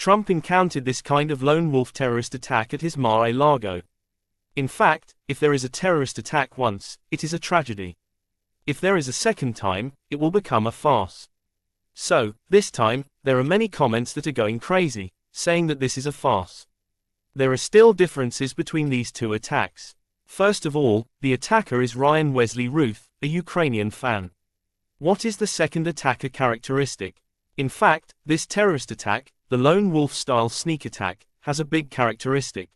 Trump encountered this kind of lone wolf terrorist attack at his Mar-a-Lago. In fact, if there is a terrorist attack once, it is a tragedy. If there is a second time, it will become a farce. So, this time, there are many comments that are going crazy, saying that this is a farce. There are still differences between these two attacks. First of all, the attacker is Ryan Wesley Ruth, a Ukrainian fan. What is the second attacker characteristic? In fact, this terrorist attack, the lone wolf-style sneak attack, has a big characteristic.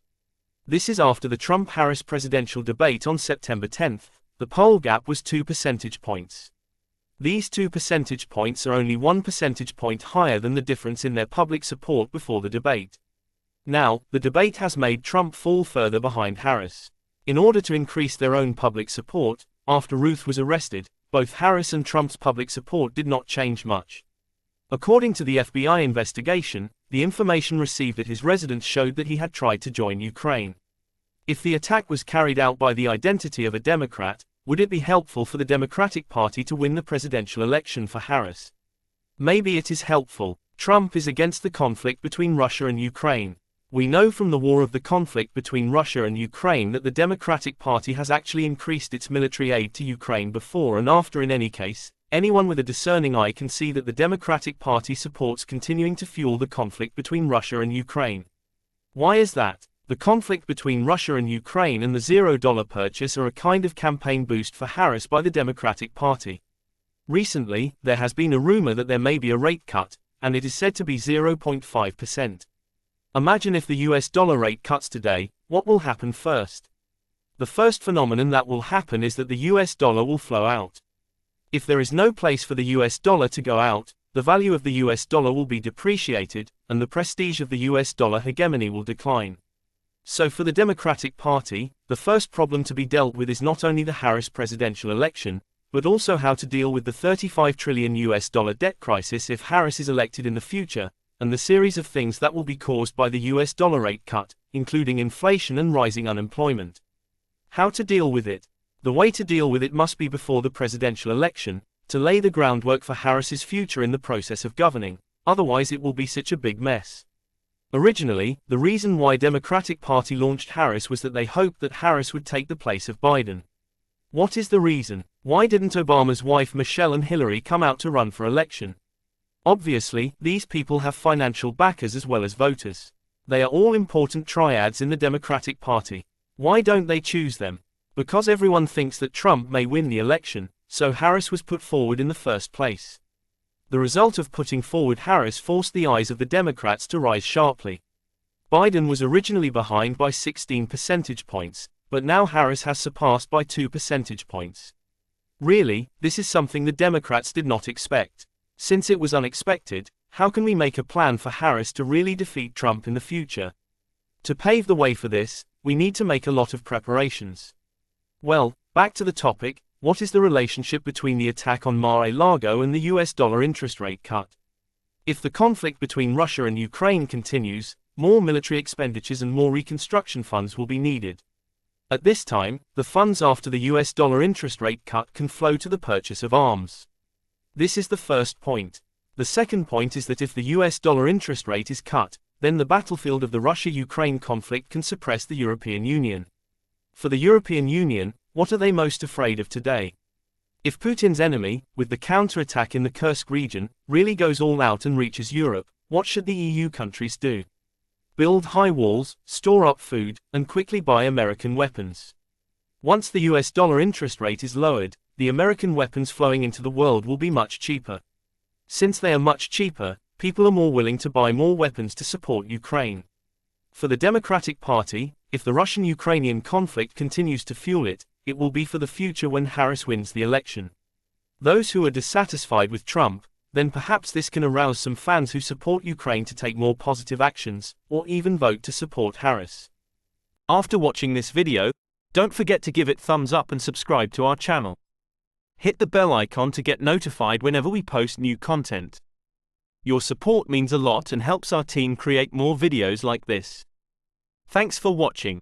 This is after the Trump-Harris presidential debate on September 10. The poll gap was 2 percentage points. These 2 percentage points are only 1 percentage point higher than the difference in their public support before the debate. Now, the debate has made Trump fall further behind Harris. In order to increase their own public support, after Ruth was arrested, both Harris and Trump's public support did not change much. According to the FBI investigation, the information received at his residence showed that he had tried to join Ukraine. If the attack was carried out by the identity of a Democrat, would it be helpful for the Democratic Party to win the presidential election for Harris? Maybe it is helpful. Trump is against the conflict between Russia and Ukraine. We know from the war of the conflict between Russia and Ukraine that the Democratic Party has actually increased its military aid to Ukraine before and after. In any case, anyone with a discerning eye can see that the Democratic Party supports continuing to fuel the conflict between Russia and Ukraine. Why is that? The conflict between Russia and Ukraine and the $0 purchase are a kind of campaign boost for Harris by the Democratic Party. Recently, there has been a rumor that there may be a rate cut, and it is said to be 0.5%. Imagine if the US dollar rate cuts today, what will happen first? The first phenomenon that will happen is that the US dollar will flow out. If there is no place for the US dollar to go out, the value of the US dollar will be depreciated, and the prestige of the US dollar hegemony will decline. So for the Democratic Party, the first problem to be dealt with is not only the Harris presidential election, but also how to deal with the $35 trillion debt crisis if Harris is elected in the future, and the series of things that will be caused by the US dollar rate cut, including inflation and rising unemployment. How to deal with it? The way to deal with it must be before the presidential election, to lay the groundwork for Harris's future in the process of governing, otherwise it will be such a big mess. Originally, the reason why Democratic Party launched Harris was that they hoped that Harris would take the place of Biden. What is the reason? Why didn't Obama's wife Michelle and Hillary come out to run for election? Obviously, these people have financial backers as well as voters. They are all important triads in the Democratic Party. Why don't they choose them? Because everyone thinks that Trump may win the election, so Harris was put forward in the first place. The result of putting forward Harris forced the eyes of the Democrats to rise sharply. Biden was originally behind by 16 percentage points, but now Harris has surpassed by 2 percentage points. Really, this is something the Democrats did not expect. Since it was unexpected, how can we make a plan for Harris to really defeat Trump in the future? To pave the way for this, we need to make a lot of preparations. Well, back to the topic. What is the relationship between the attack on Mar-a-Lago and the US dollar interest rate cut? If the conflict between Russia and Ukraine continues, more military expenditures and more reconstruction funds will be needed. At this time, the funds after the US dollar interest rate cut can flow to the purchase of arms. This is the first point. The second point is that if the US dollar interest rate is cut, then the battlefield of the Russia-Ukraine conflict can suppress the European Union. For the European Union, what are they most afraid of today? If Putin's enemy, with the counterattack in the Kursk region, really goes all out and reaches Europe, what should the EU countries do? Build high walls, store up food, and quickly buy American weapons. Once the US dollar interest rate is lowered, the American weapons flowing into the world will be much cheaper. Since they are much cheaper, people are more willing to buy more weapons to support Ukraine. For the Democratic Party, if the Russian-Ukrainian conflict continues to fuel it, it will be for the future when Harris wins the election. Those who are dissatisfied with Trump, then perhaps this can arouse some fans who support Ukraine to take more positive actions, or even vote to support Harris. After watching this video, don't forget to give it thumbs up and subscribe to our channel. Hit the bell icon to get notified whenever we post new content. Your support means a lot and helps our team create more videos like this. Thanks for watching.